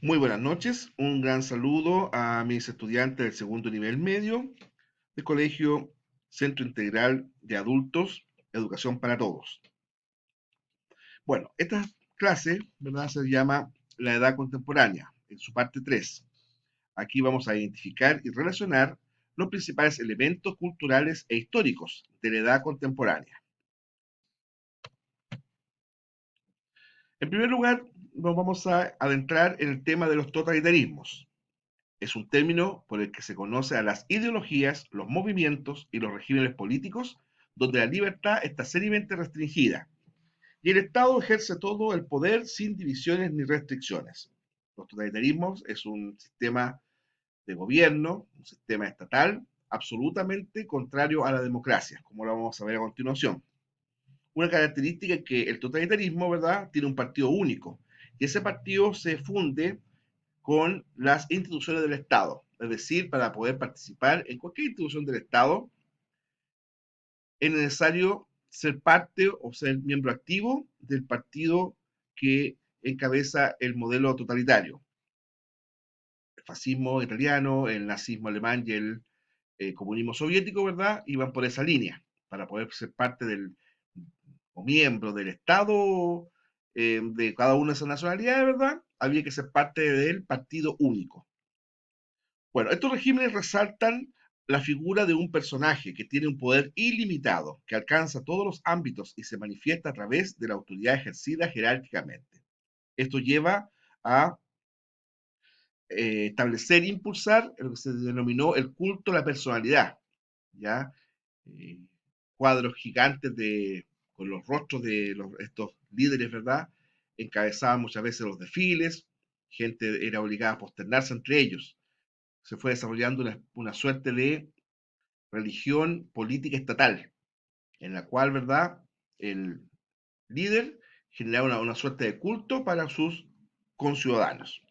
Muy buenas noches, un gran saludo a mis estudiantes del segundo nivel medio del Colegio Centro Integral de Adultos, Educación para Todos. Bueno, esta clase, ¿verdad? Se llama La Edad Contemporánea, en su parte 3. Aquí vamos a identificar y relacionar los principales elementos culturales e históricos de la edad contemporánea. En primer lugar, nos vamos a adentrar en el tema de los totalitarismos. Es un término por el que se conoce a las ideologías, los movimientos y los regímenes políticos donde la libertad está seriamente restringida y el Estado ejerce todo el poder sin divisiones ni restricciones. Los totalitarismos es un sistema de gobierno, un sistema estatal absolutamente contrario a la democracia, como lo vamos a ver a continuación. Una característica es que el totalitarismo, ¿verdad?, tiene un partido único y ese partido se funde con las instituciones del Estado. Es decir, para poder participar en cualquier institución del Estado, es necesario ser parte o ser miembro activo del partido que encabeza el modelo totalitario. El fascismo italiano, el nazismo alemán y el comunismo soviético, ¿verdad? Iban por esa línea, para poder ser parte del, o miembro del Estado de cada una de esas nacionalidades, ¿verdad? Había que ser parte del partido único. Bueno, estos regímenes resaltan la figura de un personaje que tiene un poder ilimitado, que alcanza todos los ámbitos y se manifiesta a través de la autoridad ejercida jerárquicamente. Esto lleva a establecer e impulsar lo que se denominó el culto a la personalidad, ¿ya? Eh, Cuadros gigantes con los rostros de estos líderes, ¿verdad? Encabezaban muchas veces los desfiles, gente era obligada a posternarse entre ellos. Se fue desarrollando una suerte de religión política estatal, en la cual, ¿verdad?, el líder generaba una suerte de culto para sus conciudadanos.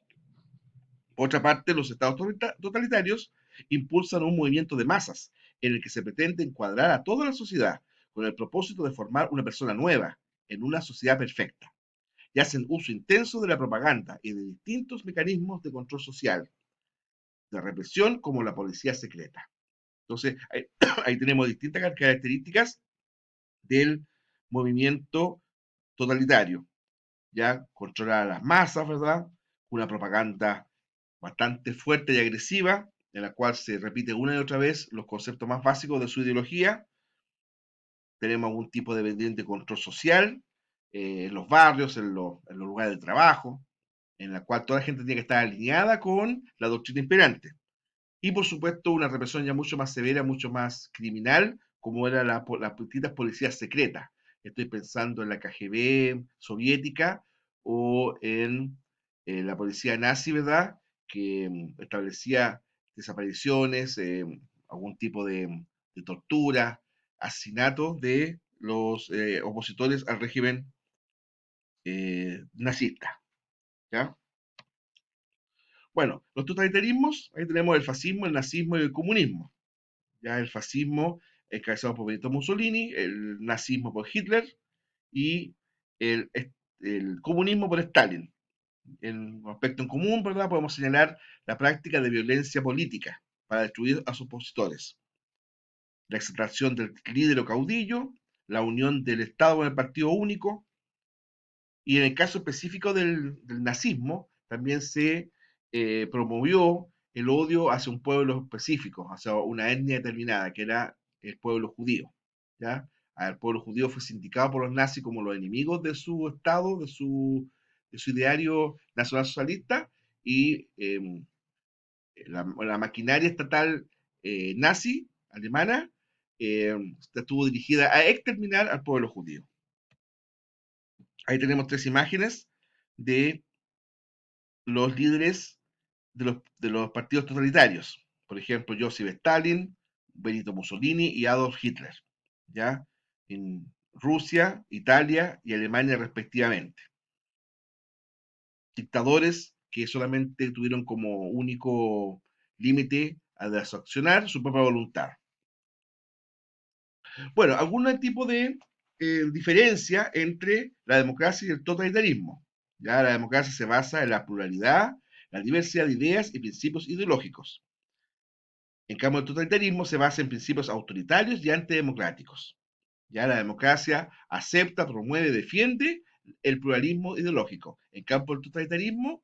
Por otra parte, los estados totalitarios impulsan un movimiento de masas en el que se pretende encuadrar a toda la sociedad con el propósito de formar una persona nueva en una sociedad perfecta y hacen uso intenso de la propaganda y de distintos mecanismos de control social, de represión como la policía secreta. Entonces, ahí, ahí tenemos distintas características del movimiento totalitario. Ya controlar a las masas, ¿verdad? Una propaganda bastante fuerte y agresiva, en la cual se repite una y otra vez los conceptos más básicos de su ideología. Tenemos algún tipo de control social en los barrios, en los lugares de trabajo, en la cual toda la gente tiene que estar alineada con la doctrina imperante. Y por supuesto una represión ya mucho más severa, mucho más criminal, como era las distintas policías secretas. Estoy pensando en la KGB soviética o en la policía nazi, ¿verdad? Que establecía desapariciones, algún tipo de tortura, asesinato de los opositores al régimen nazista. ¿Ya? Bueno, los totalitarismos, ahí tenemos el fascismo, el nazismo y el comunismo. Ya el fascismo encabezado por Benito Mussolini, el nazismo por Hitler y el, el comunismo por Stalin. En un aspecto en común, ¿verdad? Podemos señalar la práctica de violencia política para destruir a sus opositores, la exaltación del líder o caudillo, la unión del Estado con el partido único, y en el caso específico del nazismo, también se promovió el odio hacia un pueblo específico, hacia una etnia determinada, que era el pueblo judío. ¿Ya? El pueblo judío fue sindicado por los nazis como los enemigos de su Estado, de su ideario nacionalsocialista, y la maquinaria estatal nazi alemana estuvo dirigida a exterminar al pueblo judío. Ahí tenemos tres imágenes de los líderes de los partidos totalitarios. Por ejemplo, Joseph Stalin, Benito Mussolini y Adolf Hitler. ¿Ya? En Rusia, Italia y Alemania respectivamente. Dictadores que solamente tuvieron como único límite a desaccionar su propia voluntad. Bueno, algún tipo de diferencia entre la democracia y el totalitarismo. Ya la democracia se basa en la pluralidad, la diversidad de ideas y principios ideológicos. En cambio, el totalitarismo se basa en principios autoritarios y antidemocráticos. Ya la democracia acepta, promueve, defiende el pluralismo ideológico. En cambio, el totalitarismo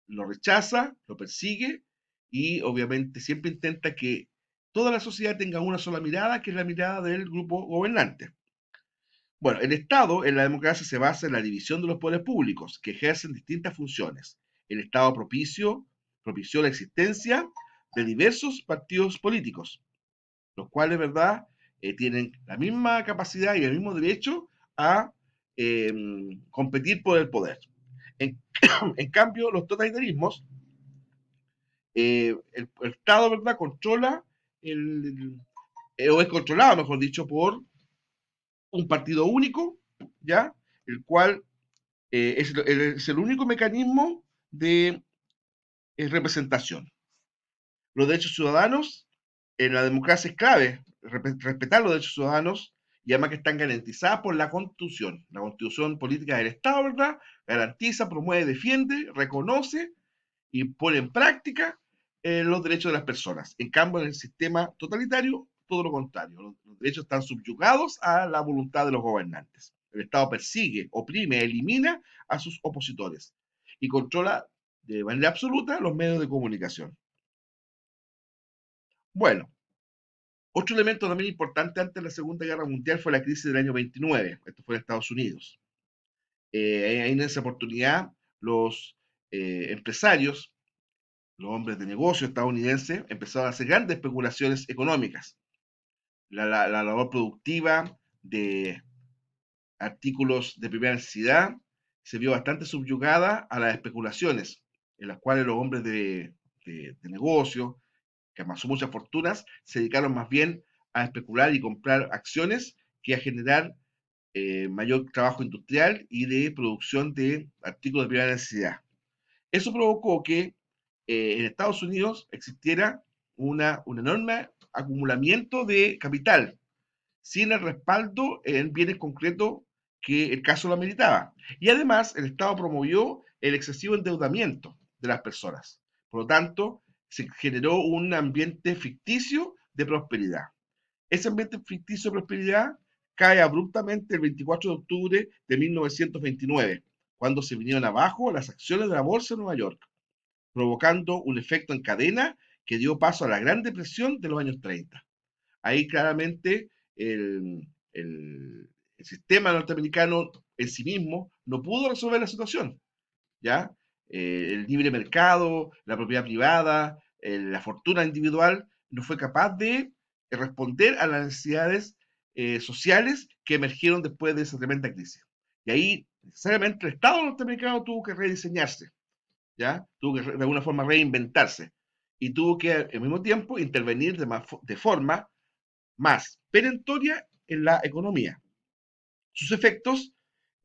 lo rechaza, lo persigue y obviamente siempre intenta que toda la sociedad tenga una sola mirada, que es la mirada del grupo gobernante. Bueno, el Estado en la democracia se basa en la división de los poderes públicos, que ejercen distintas funciones. El Estado propició la existencia de diversos partidos políticos, los cuales, ¿verdad?, tienen la misma capacidad y el mismo derecho a eh, competir por el poder. En, en cambio, los totalitarismos, el Estado, ¿verdad?, controla o es controlado, mejor dicho, por un partido único, ¿ya? El cual es el único mecanismo de representación. Los derechos ciudadanos en la democracia es clave, respetar los derechos ciudadanos y además que están garantizadas por la Constitución. La Constitución política del Estado, ¿verdad? Garantiza, promueve, defiende, reconoce y pone en práctica los derechos de las personas. En cambio, en el sistema totalitario, todo lo contrario. Los derechos están subyugados a la voluntad de los gobernantes. El Estado persigue, oprime, elimina a sus opositores y controla de manera absoluta los medios de comunicación. Bueno, otro elemento también importante antes de la Segunda Guerra Mundial fue la crisis del año 29. Esto fue en Estados Unidos. En esa oportunidad, los empresarios, los hombres de negocio estadounidenses, empezaron a hacer grandes especulaciones económicas. La labor productiva de artículos de primera necesidad se vio bastante subyugada a las especulaciones, en las cuales los hombres de negocio, que amasó muchas fortunas, se dedicaron más bien a especular y comprar acciones que a generar mayor trabajo industrial y de producción de artículos de primera necesidad. Eso provocó que en Estados Unidos existiera un enorme acumulamiento de capital, sin el respaldo en bienes concretos que el caso lo ameritaba. Y además, el Estado promovió el excesivo endeudamiento de las personas. Por lo tanto, se generó un ambiente ficticio de prosperidad. Ese ambiente ficticio de prosperidad cae abruptamente el 24 de octubre de 1929, cuando se vinieron abajo las acciones de la bolsa de Nueva York, provocando un efecto en cadena que dio paso a la Gran Depresión de los años 30. Ahí claramente el sistema norteamericano en sí mismo no pudo resolver la situación, ¿ya? El libre mercado, la propiedad privada, la fortuna individual no fue capaz de responder a las necesidades sociales que emergieron después de esa tremenda crisis. Y ahí necesariamente el Estado norteamericano tuvo que rediseñarse, ¿ya? Tuvo que de alguna forma reinventarse y tuvo que al mismo tiempo intervenir de forma más perentoria en la economía. Sus efectos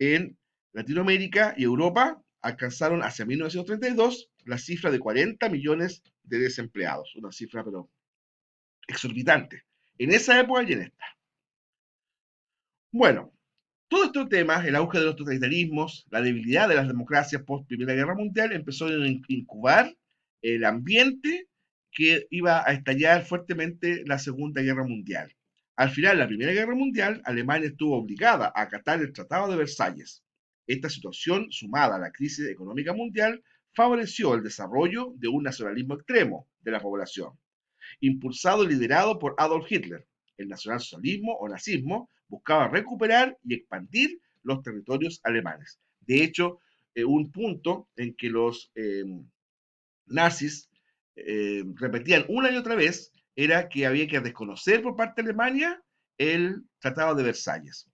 en Latinoamérica y Europa alcanzaron hacia 1932 la cifra de 40 millones de desempleados, una cifra pero exorbitante, en esa época y en esta. Bueno, todos estos temas, el auge de los totalitarismos, la debilidad de las democracias post Primera Guerra Mundial, empezó a incubar el ambiente que iba a estallar fuertemente la Segunda Guerra Mundial. Al final de la Primera Guerra Mundial, Alemania estuvo obligada a acatar el Tratado de Versalles. Esta situación, sumada a la crisis económica mundial, favoreció el desarrollo de un nacionalismo extremo de la población, impulsado y liderado por Adolf Hitler. El nacionalsocialismo o nazismo buscaba recuperar y expandir los territorios alemanes. De hecho, un punto en que los nazis repetían una y otra vez era que había que desconocer por parte de Alemania el Tratado de Versalles.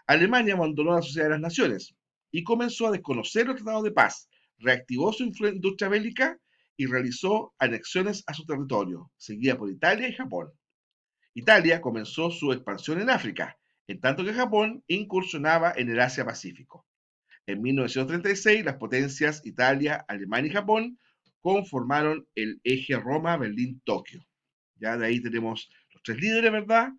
Alemania abandonó la Sociedad de las Naciones y comenzó a desconocer los tratados de paz, reactivó su industria bélica y realizó anexiones a su territorio, seguida por Italia y Japón. Italia comenzó su expansión en África, en tanto que Japón incursionaba en el Asia-Pacífico. En 1936, las potencias Italia, Alemania y Japón conformaron el eje Roma-Berlín-Tokio. Ya de ahí tenemos los tres líderes, ¿verdad?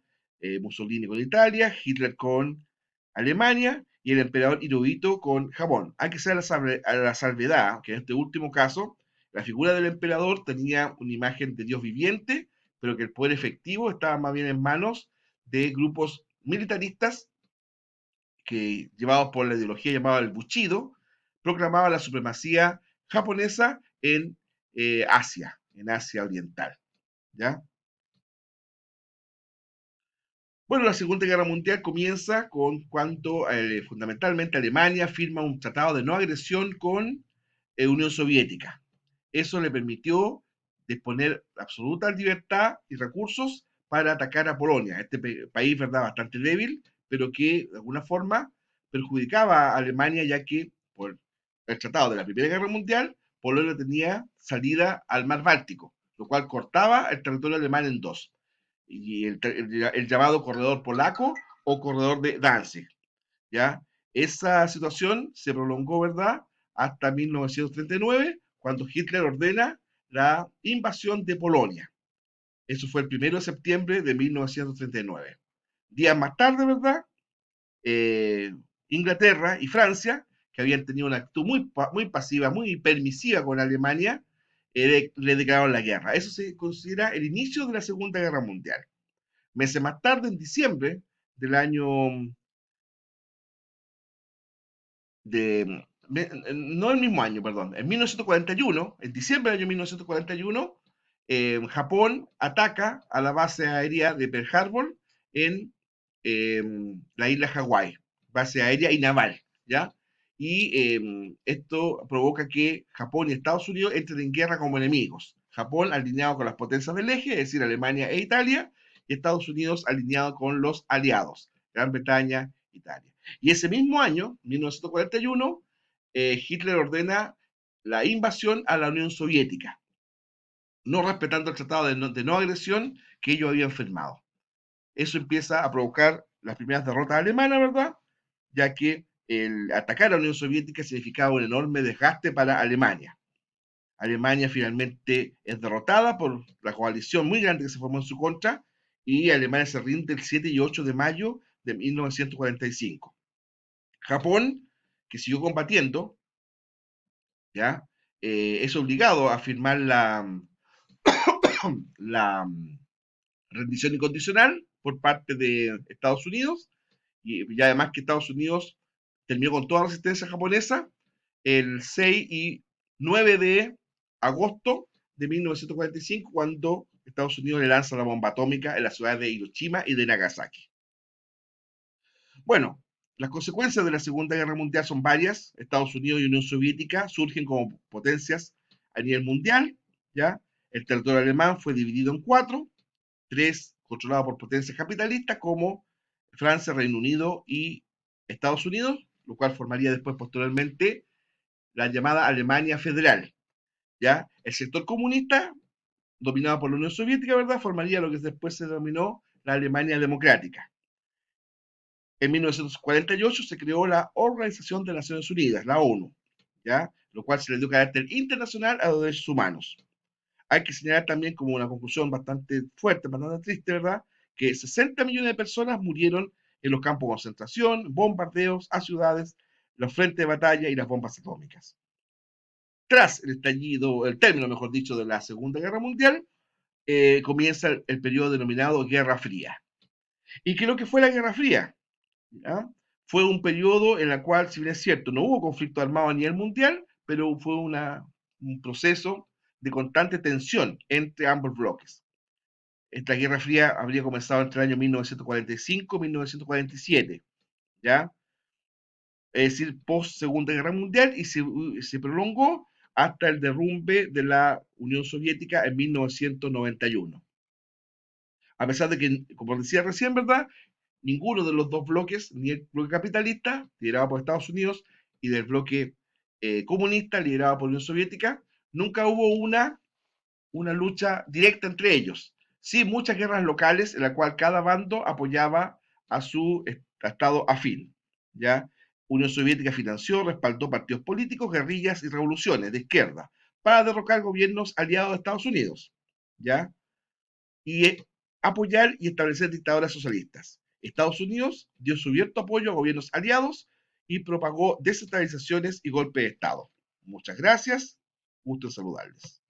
Mussolini con Italia, Hitler con Alemania y el emperador Hirohito con Japón. Hay que ser a la salvedad que en este último caso La figura del emperador tenía una imagen de Dios viviente, pero que el poder efectivo estaba más bien en manos de grupos militaristas que, llevados por la ideología llamada el Bushido, proclamaba la supremacía japonesa en Asia Oriental. ¿Ya? Bueno, la Segunda Guerra Mundial comienza con cuando fundamentalmente Alemania firma un tratado de no agresión con Unión Soviética. Eso le permitió disponer absoluta libertad y recursos para atacar a Polonia, este país, ¿verdad?, bastante débil, pero que de alguna forma perjudicaba a Alemania, ya que por el tratado de la Primera Guerra Mundial, Polonia tenía salida al mar Báltico, lo cual cortaba el territorio alemán en dos, y el llamado corredor polaco o corredor de Danzig. ¿Ya? Esa situación se prolongó, ¿verdad?, hasta 1939, cuando Hitler ordena la invasión de Polonia. Eso fue el 1 de septiembre de 1939. Días más tarde, ¿verdad?, eh, Inglaterra y Francia, que habían tenido una actitud muy pasiva, muy permisiva con Alemania, le declararon la guerra. Eso se considera el inicio de la Segunda Guerra Mundial. Meses más tarde, en diciembre del año de, no el mismo año, perdón, en 1941, en diciembre del año 1941, Japón ataca a la base aérea de Pearl Harbor en la isla Hawái, base aérea y naval, ¿ya? Y esto provoca que Japón y Estados Unidos entren en guerra como enemigos. Japón alineado con las potencias del eje, es decir, Alemania e Italia, y Estados Unidos alineado con los aliados, Gran Bretaña, Italia. Y ese mismo año, 1941, Hitler ordena la invasión a la Unión Soviética, no respetando el tratado de no agresión que ellos habían firmado. Eso empieza a provocar las primeras derrotas alemanas, ¿verdad? Ya que el atacar a la Unión Soviética significaba un enorme desgaste para Alemania. Alemania finalmente es derrotada por la coalición muy grande que se formó en su contra, y Alemania se rinde el 7 y 8 de mayo de 1945. Japón, que siguió combatiendo, ¿ya? Es obligado a firmar la rendición incondicional por parte de Estados Unidos, y además que Estados Unidos terminó con toda la resistencia japonesa el 6 y 9 de agosto de 1945, cuando Estados Unidos le lanza la bomba atómica en las ciudades de Hiroshima y de Nagasaki. Bueno, las consecuencias de la Segunda Guerra Mundial son varias. Estados Unidos y Unión Soviética surgen como potencias a nivel mundial, ¿ya? El territorio alemán fue dividido en cuatro, tres controlados por potencias capitalistas como Francia, Reino Unido y Estados Unidos, lo cual formaría después, posteriormente, la llamada Alemania Federal, ¿ya? El sector comunista, dominado por la Unión Soviética, ¿verdad?, formaría lo que después se denominó la Alemania Democrática. En 1948 se creó la Organización de Naciones Unidas, la ONU, ¿ya?, lo cual se le dio carácter internacional a los derechos humanos. Hay que señalar también, como una conclusión bastante fuerte, bastante triste, ¿verdad?, que 60 millones de personas murieron en los campos de concentración, bombardeos a ciudades, los frentes de batalla y las bombas atómicas. Tras el estallido, el término, mejor dicho, de la Segunda Guerra Mundial, comienza el periodo denominado Guerra Fría. ¿Y qué es lo que fue la Guerra Fría? ¿Ya? Fue un periodo en el cual, si bien es cierto, no hubo conflicto armado a nivel mundial, pero fue un proceso de constante tensión entre ambos bloques. Esta Guerra Fría habría comenzado entre el año 1945 y 1947, ¿ya? Es decir, post Segunda Guerra Mundial, y se prolongó hasta el derrumbe de la Unión Soviética en 1991. A pesar de que, como decía recién, ¿verdad?, ninguno de los dos bloques, ni el bloque capitalista, liderado por Estados Unidos, y del bloque comunista, liderado por la Unión Soviética, nunca hubo una lucha directa entre ellos. Sí, muchas guerras locales en la cual cada bando apoyaba a su estado afín, ¿ya? Unión Soviética financió, respaldó partidos políticos, guerrillas y revoluciones de izquierda para derrocar gobiernos aliados de Estados Unidos, ¿ya? Y apoyar y establecer dictaduras socialistas. Estados Unidos dio su abierto apoyo a gobiernos aliados y propagó desestabilizaciones y golpes de Estado. Muchas gracias. Gusto en saludarles.